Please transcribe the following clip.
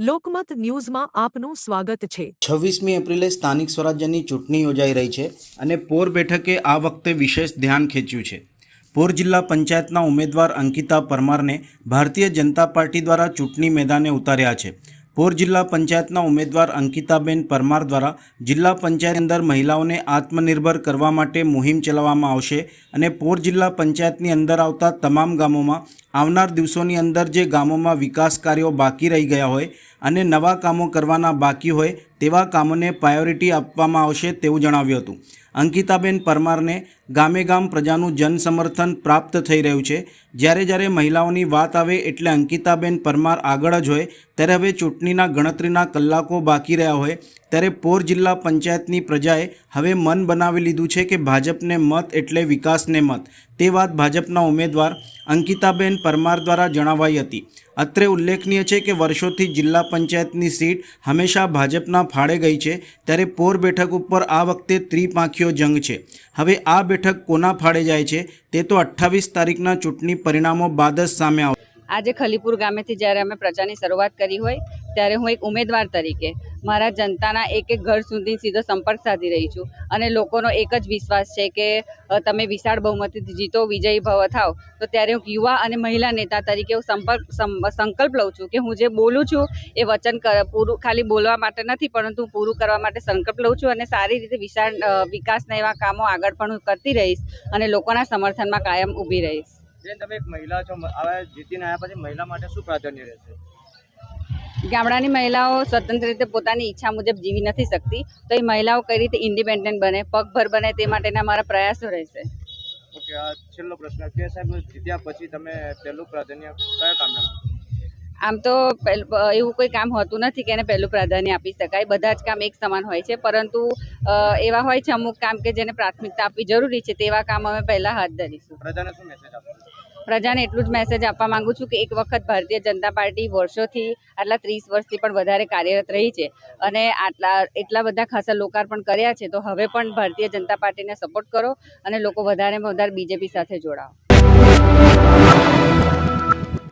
લોકમત ન્યૂઝમાં આપનું સ્વાગત છે। 26મી એપ્રિલે સ્થાનિક સ્વરાજ્યની ચૂંટણી યોજાઈ રહી છે અને પોર બેઠકે આ વખતે વિશેષ ધ્યાન ખેંચ્યું છે। પોર જિલ્લા પંચાયતના ઉમેદવાર અંકિતા પરમારને ભારતીય જનતા પાર્ટી દ્વારા ચૂંટણી મેદાને ઉતાર્યા છે। પોર જિલ્લા પંચાયતના ઉમેદવાર અંકિતાબેન પરમાર દ્વારા જિલ્લા પંચાયત અંદર મહિલાઓને આત્મનિર્ભર કરવા માટે મુહિમ ચલાવવામાં આવશે અને પોર જિલ્લા પંચાયતની અંદર આવતા તમામ ગામોમાં આવનાર દિવસોની અંદર જે ગામોમાં વિકાસ કાર્યો બાકી રહી ગયા હોય અને નવા કામો કરવાના બાકી હોય તેવા કામોને પ્રાયોરિટી આપવામાં આવશે તેવું જણાવ્યું હતું। અંકિતાબેન પરમારને ગામે ગામ પ્રજાનું જનસમર્થન પ્રાપ્ત થઈ રહ્યું છે। જ્યારે મહિલાઓની વાત આવે એટલે અંકિતાબેન પરમાર આગળ જ હોય ત્યારે હવે ચૂંટણીના ગણતરીના કલાકો બાકી રહ્યા હોય ત્યારે પોર જિલ્લા પંચાયતની પ્રજાએ હવે મન બનાવી લીધું છે કે ભાજપને મત એટલે વિકાસને મત। તે વાત ભાજપના ઉમેદવાર અંકિતાબેન પરમાર દ્વારા જણાવાઈ હતી। અત્રે ઉલ્લેખનીય છે કે વર્ષોથી જિલ્લા પંચાયતની સીટ હંમેશા ભાજપના ફાળે ગઈ છે ત્યારે પોર બેઠક ઉપર આ વખતે ત્રિપાંખીયો જંગ છે। હવે આ બેઠક કોના ફાળે જાય છે તે તો 28 તારીખના ચૂંટણી પરિણામો બાદ જ સામે આવશે। આજે ખલીપુર ગામેથી જ્યારે અમે પ્રચારની શરૂઆત કરી હોય ત્યારે હું એક ઉમેદવાર તરીકે મારા જનતાના એક ઘર સુધી સીધો સંપર્ક સાધી રહી છું અને લોકોનો એક જ વિશ્વાસ છે કે તમે વિશાળ બહુમતીથી જીતો, વિજયી ભવ થાવ। તો ત્યારે હું યુવા અને મહિલા નેતા તરીકે હું સંકલ્પ લઉં છું કે હું જે બોલું છું એ વચન પૂરું ખાલી બોલવા માટે નથી પરંતુ પૂરું કરવા માટે સંકલ્પ લઉં છું અને સારી રીતે વિકાસના એવા કામો આગળ પણ હું કરતી રહીશ અને લોકોના સમર્થનમાં કાયમ ઊભી રહીશ। તમે એક મહિલા છો, હવે જીતીને આવ્યા પછી મહિલા માટે શું પ્રાધાન્ય રહેશે? ગામડાની મહિલાઓ સ્વતંત્ર રીતે પોતાની ઈચ્છા મુજબ જીવી નથી શકતી, તો એ મહિલાઓ કઈ રીતે ઇન્ડિપેન્ડન્ટ બને, પગભર બને તે માટેના મારા પ્રયાસો રહેશે। ઓકે, આ છેલ્લો પ્રશ્ન કે સાહેબ જીત્યા પછી તમે પહેલું પ્રાધાન્ય કયા કામને? આમ તો એવું કોઈ કામ હોતું નથી કે એને પહેલું પ્રાધાન્ય આપી શકાય, બધા જ કામ એક સમાન હોય છે, પરંતુ એવા હોય છે અમુક કામ કે જેને પ્રાથમિકતા આપવી જરૂરી છે તેવા કામ અમે પહેલા હાથ ધરીશું। પ્રજાને શું મેસેજ આપશો? પ્રજાને એટલું જ મેસેજ આપવા માંગુ છું કે એક વખત ભારતીય જનતા પાર્ટી વર્ષોથી આટલા 30 વર્ષથી પણ વધારે કાર્યરત રહી છે અને એટલા બધા ખાસા લોકાર્પણ કર્યા છે, તો હવે પણ ભારતીય જનતા પાર્ટીને સપોર્ટ કરો અને લોકો વધારેમાં વધારે બીજેપી સાથે જોડાઓ।